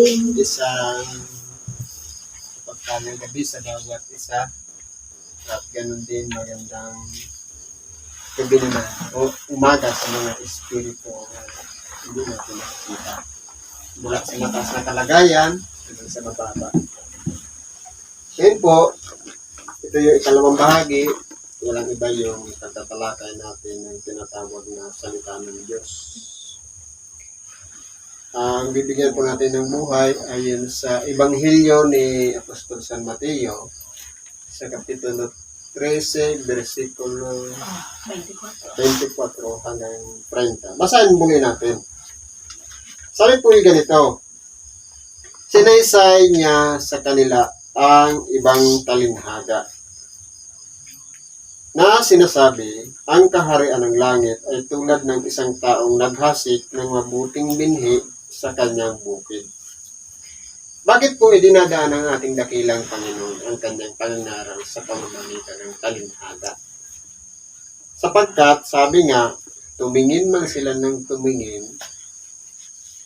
isang pagkalang gabi sa bawat isa at ganun din magandang gabi naman o umaga sa mga espiritu na hindi natin nakikita mula sa mataas na kalagayan hanggang sa mababa. Ngayon po, ito yung ikalawang bahagi, walang iba yung pagtatalakay natin ng tinatawag na salita ng Diyos. Ang bibigyan po natin ng buhay ay yun sa Ebanghelyo ni Apostol San Mateo sa Kapitulo 13, versikulo 24 hanggang 30. Basahin muli natin. Sabi po yung ganito, sinaysay niya sa kanila ang ibang talinhaga na sinasabi, ang kaharian ng langit ay tulad ng isang taong naghasik ng mabuting binhi sa kanyang bukid. Bakit po idinadaan ng ating dakilang Panginoon ang kanyang pangangaral sa pamamagitan ng talinhaga? Sapagkat, sabi nga, tumingin man sila ng tumingin,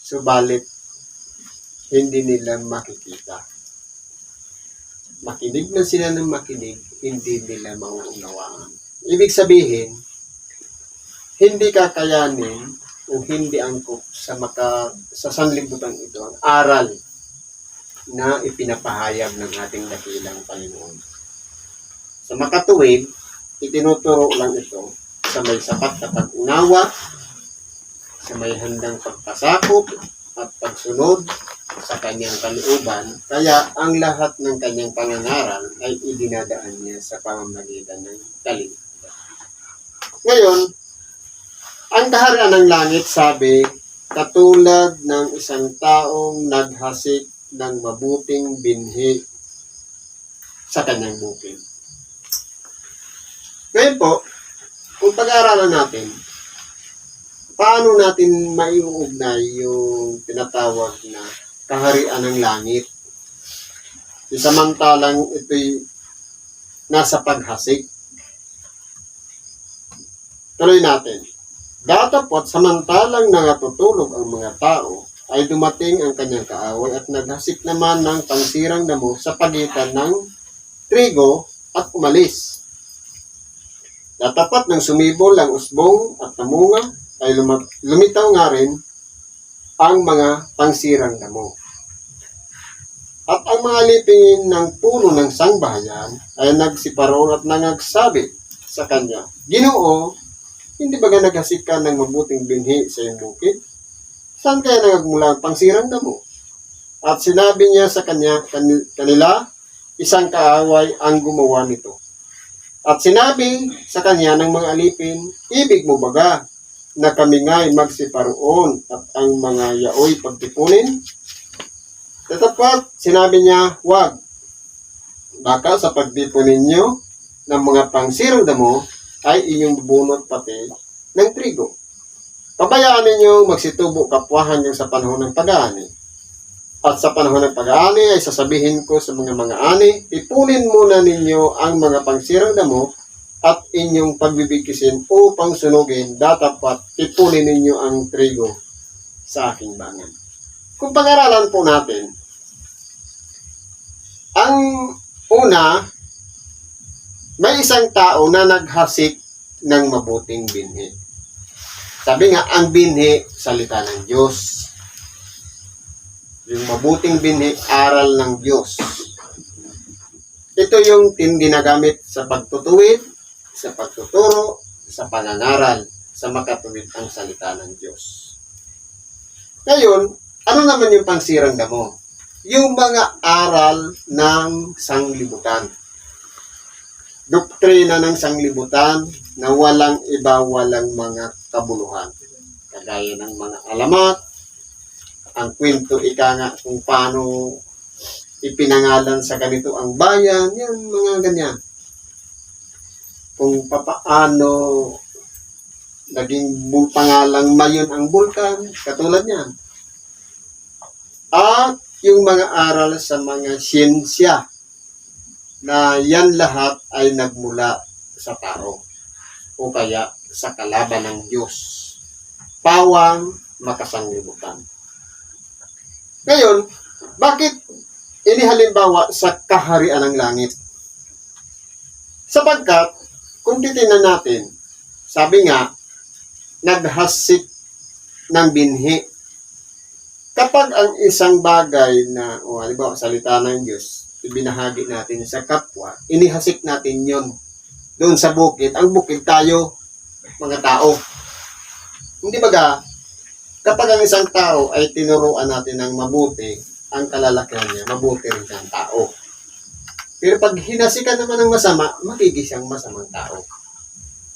subalit hindi nila makikita. Makinig na sila ng makinig, hindi nila mauunawaan. Ibig sabihin, hindi kakayanin o hindi angkop sa sanlibutan ito ang aral na ipinapahayag ng ating dakilang Panginoon. Sa makatuwid, itinuturo lang ito sa may sapat na pag-unawa, sa may handang pagpasakop at pagsunod sa kanyang kalooban, kaya ang lahat ng kanyang pangangaral ay idinadaan niya sa pamamagitan ng talinhaga. Ngayon, ang kaharian ng langit, sabi, katulad ng isang taong naghasik ng mabuting binhi sa kanyang bukid. Ngayon po, kung pag-aaralan natin, paano natin maiuugnay yung tinatawag na kaharian ng langit? Samantalang ito'y nasa paghasik. Tuloy natin. Datapot, samantalang nangatutulog ang mga tao, ay dumating ang kanyang kaaway at naghasik naman ng pangsirang damo sa pagitan ng trigo at umalis. Datapat ng sumibol ang usbong at namunga, ay lumitaw nga rin ang mga pangsirang damo. At ang mga lipingin ng puno ng sangbahayan ay nagsiparoon at nangagsabi sa kanya, Ginoo, hindi ba naghasik ka ng mabuting binhi sa iyong bukid? Saan kaya nagmula ang pangsirang damo? At sinabi niya sa kanila, isang kaaway ang gumawa nito. At sinabi sa kanya ng mga alipin, ibig mo baga na kami nga'y magsiparoon at ang mga yaoy pagtipunin? Tatapat, sinabi niya, wag. Baka sa pagtipunin niyo ng mga pangsirang damo, ay inyong bubunot pati ng trigo. Pabayaan ninyo magsitubo kapwa hanggang sa panahon ng pag-aani. At sa panahon ng pag-aani ay sasabihin ko sa mga ani, ipunin muna ninyo ang mga pangsirang damo at inyong pagbibikisin upang sunugin, datapat ipunin ninyo ang trigo sa aking bangan. Kung pag-aralan po natin, ang una, may isang tao na naghasik ng mabuting binhi. Sabi nga, ang binhi, salita ng Diyos. Yung mabuting binhi, aral ng Diyos. Ito yung ginagamit sa pagtutuwid, sa pagtuturo, sa pangangaral, sa makatuwid ang salita ng Diyos. Ngayon, ano naman yung pangsirang damo? Yung mga aral ng sanglibutan. Doktrina ng sanglibutan na walang iba, walang mga kabuluhan. Kagaya ng mga alamat, ang kwento nga kung paano ipinangalan sa ganito ang bayan, yan, mga ganyan. Kung papaano naging pangalang Mayon ang bulkan, katulad niyan. At yung mga aral sa mga siyensya, na yan lahat ay nagmula sa tao o kaya sa kalaban ng Diyos. Pawang makasanglibutan. Ngayon, Bakit inihalimbawa sa kaharian ng langit? Sapagkat, kung titingnan natin, sabi nga, naghasik ng binhi. Kapag ang isang bagay na, halimbawa, salita ng Diyos, ibinahagi natin sa kapwa, inihasik natin yon doon sa bukid. Ang bukid tayo, mga tao. Hindi baga, kapag ang isang tao ay tinuruan natin ng mabuti, ang kalalakihan niya, mabuti rin siyang tao. Pero pag hinasikan naman ng masama, magiging siyang masamang tao.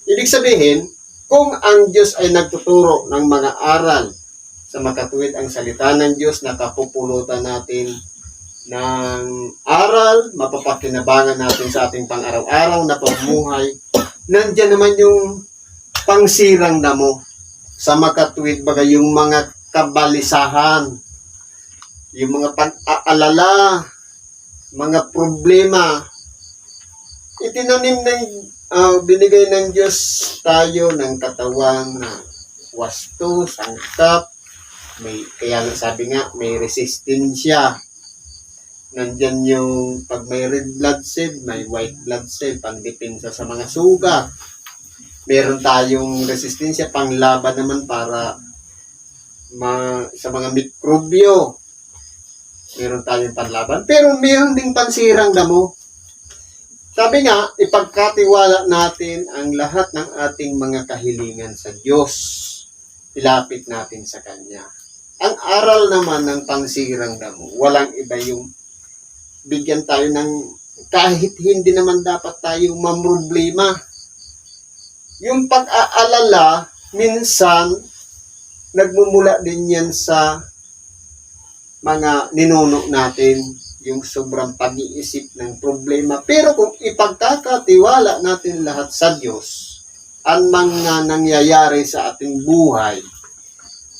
Ibig sabihin, kung ang Diyos ay nagtuturo ng mga aral sa makatuwid ang salita ng Diyos, nakapupulutan natin ng aral, mapapakinabangan natin sa ating pang-araw-araw na pamumuhay, nandiyan naman yung pangsirang damo sa makatuwid, baga yung mga kabalisahan, yung mga pag-aalala, mga problema, itinanim ng binigay ng Diyos tayo ng katawan na wasto, sangkap, kaya sabi nga, may resistensya. Nandyan yung, pag may red blood cell, may white blood cell, pangdepensa sa mga sugat. Meron tayong resistensya, panglaban naman para sa mga mikrobyo. Meron tayong panlaban. Pero meron ding pansirang damo. Sabi nga, ipagkatiwala natin ang lahat ng ating mga kahilingan sa Diyos. Ilapit natin sa Kanya. Ang aral naman ng pansirang damo, walang iba yung bigyan tayo ng, kahit hindi naman dapat tayo mamroblema. Yung pag-aalala, minsan, nagmumula din yan sa mga ninuno natin, yung sobrang pag-iisip ng problema. Pero kung ipagkakatiwala natin lahat sa Diyos, ang mga nangyayari sa ating buhay,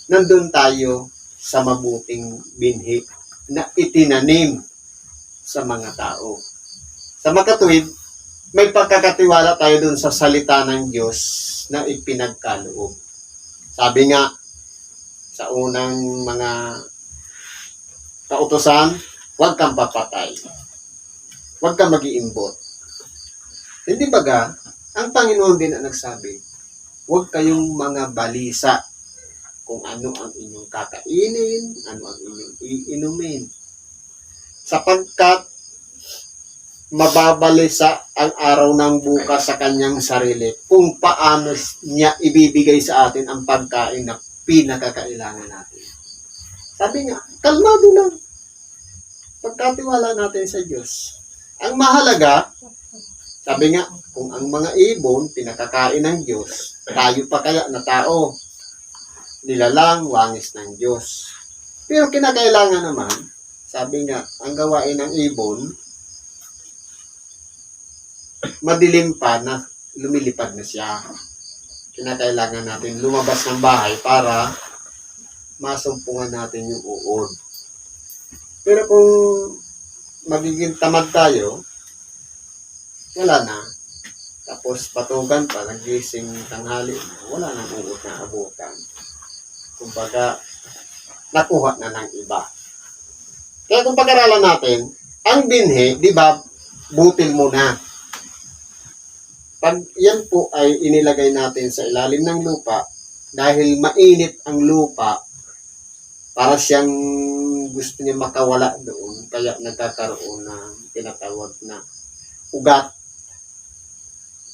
nandun tayo sa mabuting binhi na itinanim sa mga tao. Sa makatuwid, may pagkakatiwala tayo dun sa salita ng Diyos na ipinagkaloob. Sabi nga, sa unang mga kautusan, huwag kang papatay. Huwag kang mag-iimbot. Hindi baga, ang Panginoon din ang nagsabi, huwag kayong mga balisa kung ano ang inyong kakainin, ano ang inyong iinumin. Sapagkat mababalisa ang araw ng bukas sa kanyang sarili kung paano niya ibibigay sa atin ang pagkain na pinakakailangan natin. Sabi nga, kalmado lang. Pagkatiwala natin sa Diyos. Ang mahalaga, sabi nga, kung ang mga ibon pinakakain ng Diyos, tayo pa kaya na tao, nilalang, wangis ng Diyos. Pero kinakailangan naman, sabi nga, ang gawain ng ibon, madilim pa na lumilipad na siya. Kinakailangan natin lumabas ng bahay para masumpungan natin yung uod. Pero kung magiging tamad tayo, wala na. Tapos patugan pa, nagising tanghali, wala nang uod na abutan. Kumbaga, nakuha na ng iba. Kaya kung pag-aralan natin, ang binhi, di ba, butil muna. Pag yan po ay inilagay natin sa ilalim ng lupa, dahil mainit ang lupa, para siyang gusto niya makawala doon, kaya nagkakaroon ng tinatawag na ugat.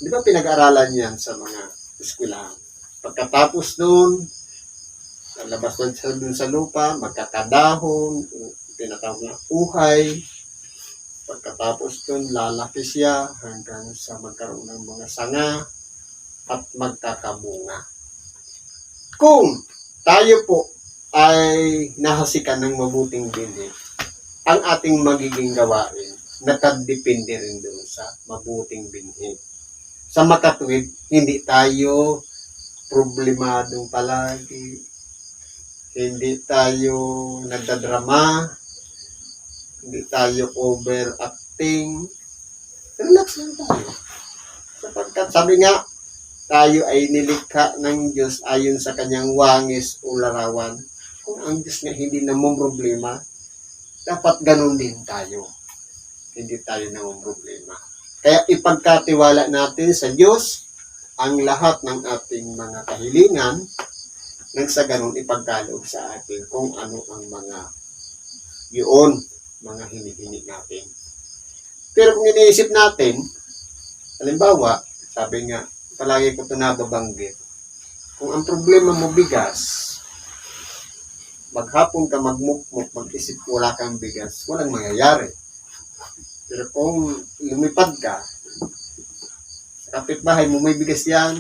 Di ba pinag-aralan yan sa mga eskwelahan? Pagkatapos doon, lalabas doon sa lupa, magkakadahon, tinatawag na uhay. Pagkatapos doon, lalaki siya hanggang sa magkaroon ng mga sanga at magkakabunga. Kung tayo po ay nahasikan ng mabuting binhi, ang ating magiging gawain, nakadepende rin doon sa mabuting binhi. Sa makatuwid, hindi tayo problemadong palagi, hindi tayo nagdadrama, hindi tayo overacting. Relax lang tayo. Sapagkat sabi nga, tayo ay nilikha ng Diyos ayon sa kanyang wangis o larawan. Kung ang Diyos nga hindi namang problema, dapat ganun din tayo. Hindi tayo nang problema. Kaya ipagkatiwala natin sa Diyos ang lahat ng ating mga kahilingan nang sa ganun ipagkaloob sa atin kung ano ang mga yun, mga hinihinig natin. Pero kung iniisip natin, halimbawa, sabi nga, palagi ko ito nababanggit, kung ang problema mo bigas, maghapon ka magmukmuk, mag-isip wala kang bigas, walang mangyayari. Pero kung lumipad ka, sa kapitbahay mo may bigas yan,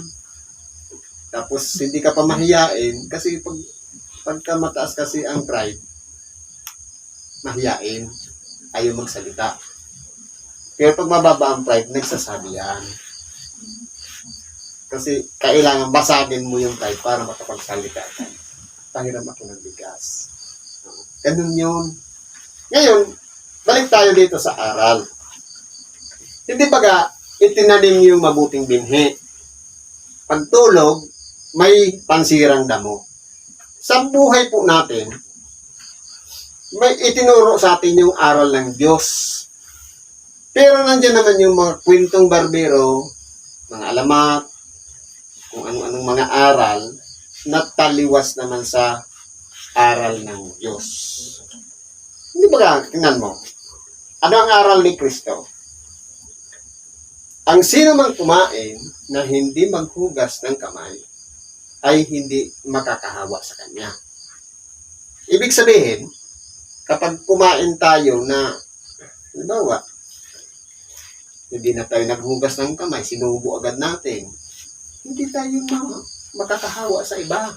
tapos hindi ka pa mahiyain, kasi pagka mataas kasi ang pride, mahiyain, ayaw magsalita. Pero pag mababa ang pride, nagsasabi yan. Kasi kailangan basagin mo yung pride para makapagsalita ka. Pahiram ako ng bigas. Ganun yun. Ngayon, balik tayo dito sa aral. Hindi baga, itinanim yung mabuting binhi. Pagtulog, may pansirang damo. Sa buhay po natin, may itinuro sa atin yung aral ng Diyos. Pero nandiyan naman yung mga kwentong barbero, mga alamat, kung ano-anong mga aral, na taliwas naman sa aral ng Diyos. Hindi ba tingnan mo? Ano ang aral ni Kristo? Ang sino mang kumain na hindi maghugas ng kamay ay hindi makakahawa sa kanya. Ibig sabihin, kapag kumain tayo na, halimbawa, hindi na tayo naghugas ng kamay, sinubo agad natin, hindi tayo makakahawa sa iba.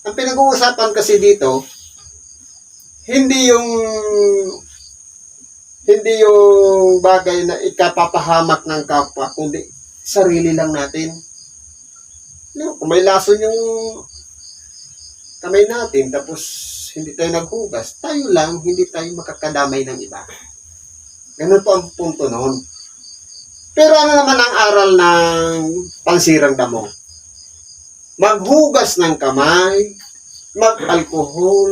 Ang pinag-uusapan kasi dito, hindi yung bagay na ikapapahamak ng kapwa, kundi sarili lang natin. Kung may lason yung kamay natin, tapos hindi tayo naghugas, tayo lang, hindi tayo makakadamay ng iba. Ganun po ang punto noon. Pero ano naman ang aral ng pansirang damo? Maghugas ng kamay, mag-alcohol,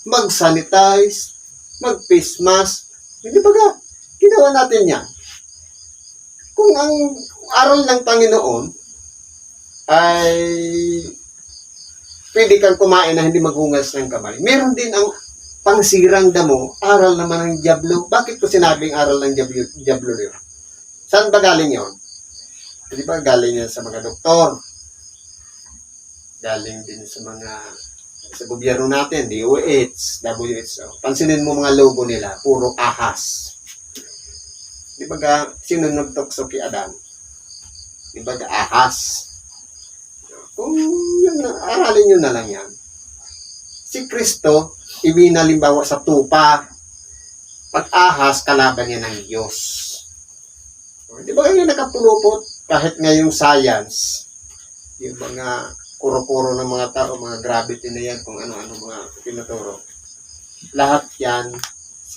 mag-sanitize, mag-face mask. Hindi ba ga? Ginawa natin yan. Kung ang aral ng Panginoon ay pwede kang kumain na hindi maghugas ng kamay, meron din ang pansirang damo, aral naman ng Diablo. Bakit ko sinabing aral ng Diablo yun? Saan ba galing yun? Di ba galing yan sa mga doktor? Galing din sa gobyerno natin, DOH, WHO. Pansinin mo mga logo nila, puro ahas. Di ba sino nagtukso kay Adan? Di ba ahas? Kung yun, aralin nyo na lang yan. Si Kristo, ibinalimbawa sa tupa. Pag ahas, kalaban niya ng Diyos. Di ba yung nakapulupot? Kahit ngayong science, yung mga kuro-kuro ng mga tao, mga gravity na yan, kung ano-ano mga tinuturo. Lahat yan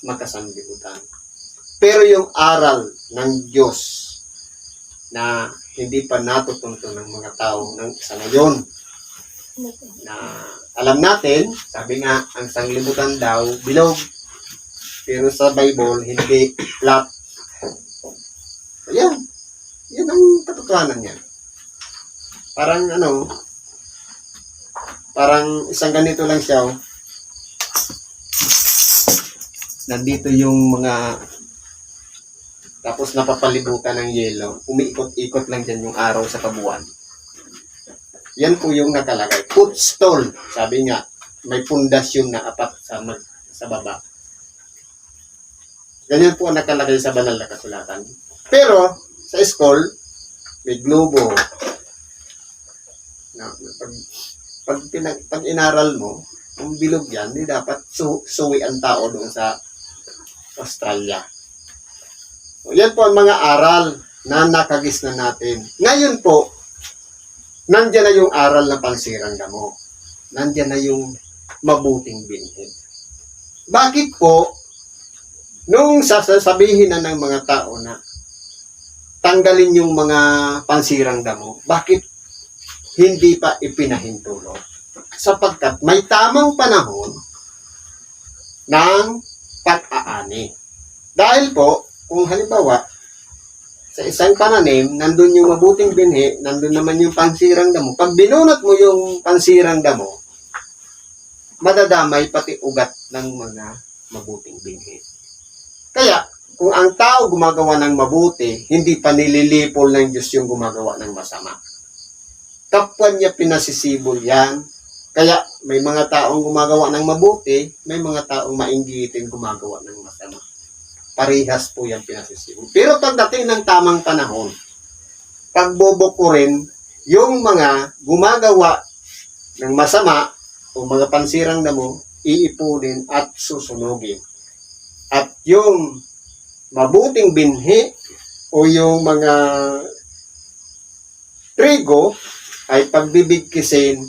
magkasanlibutan. Pero yung aral ng Diyos na hindi pa natutunto ng mga tao sa ngayon, na alam natin, sabi nga, ang sanglibutan daw, bilog. Pero sa Bible, hindi flat. Ayan. Yan ang katotohanan niya. Parang isang ganito lang siya. Nandito yung mga, tapos napapalibutan ng yelo. Umiikot-ikot lang dyan yung araw sa kabuuan. Yan po yung nakalagay. Footstool. Sabi nga, may pundasyon na apat sa baba. Ganyan po ang nakalagay sa banal na kasulatan. Pero, sa school, may globo. Pag inaral mo, kung bilog yan, di dapat suwi ang tao doon sa Australia. So, yan po ang mga aral na nakagis na natin. Ngayon po, nandyan na yung aral na pansirang damo. Nandyan na yung mabuting binhi. Bakit po, nung sasabihin na ng mga tao na tanggalin yung mga pansirang damo, bakit hindi pa ipinahintulot? Sapagkat may tamang panahon ng ani. Dahil po, kung halimbawa, sa isang pananim, nandun yung mabuting binhi, nandun naman yung pansirang damo. Pag binunot mo yung pansirang damo, madadamay pati ugat ng mga mabuting binhi. Kaya, kung ang tao gumagawa ng mabuti, hindi pa nililipol ng Diyos yung gumagawa ng masama. Kapwa niya pinasisibol yan. Kaya, may mga taong gumagawa ng mabuti, may mga taong mainggitin gumagawa ng masama. Parihas po yan pinasisibol. Pero pagdating ng tamang panahon, pagbobokurin yung mga gumagawa ng masama o mga pansirang damo, iipunin at susunugin. At yung mabuting binhi o yung mga trigo ay pagbibigkisin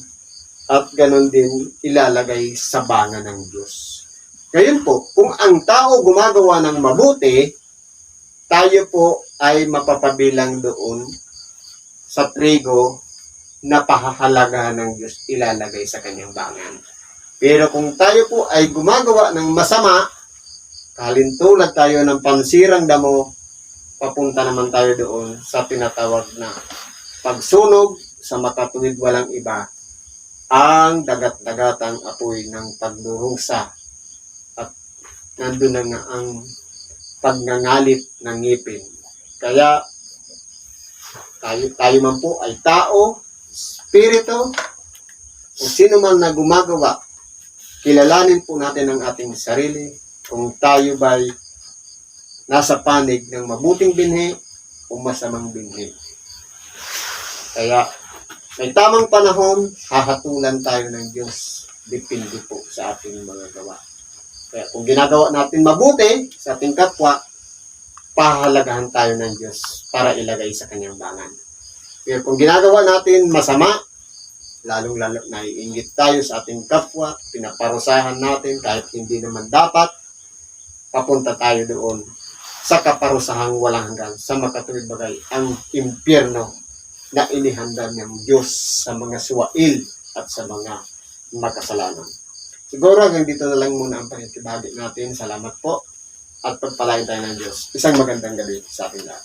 at ganon din ilalagay sa banga ng Diyos. Ngayon po, kung ang tao gumagawa ng mabuti, tayo po ay mapapabilang doon sa trigo na pahahalagahan ng Diyos ilalagay sa kanyang bangan. Pero kung tayo po ay gumagawa ng masama, kalintulad tayo ng pansirang damo, papunta naman tayo doon sa tinatawag na pagsunog sa makatuwid walang iba, ang dagat-dagatang apoy ng pagdurusa. Nandun na nga ang pagngangalit ng ngipin. Kaya, tayo man po ay tao, spirito, o sino man na gumagawa, kilalanin po natin ang ating sarili kung tayo ba'y nasa panig ng mabuting binhi o masamang binhi. Kaya, may tamang panahon, hahatulan tayo ng Diyos. Depende po sa ating mga gawa. Kaya kung ginagawa natin mabuti sa ating kapwa, pahalagahan tayo ng Diyos para ilagay sa kanyang bangan. Pero kung ginagawa natin masama, lalong-lalo naiinggit tayo sa ating kapwa, pinaparusahan natin kahit hindi naman dapat, papunta tayo doon sa kaparusahang walang hanggan, sa makatuwid bagay, ang impyerno na inihanda ng Diyos sa mga suwail at sa mga makasalanan. Siguro hanggang dito na lang muna ang pakikibahagi natin. Salamat po at pagpalain tayo ng Diyos. Isang magandang gabi sa ating lahat.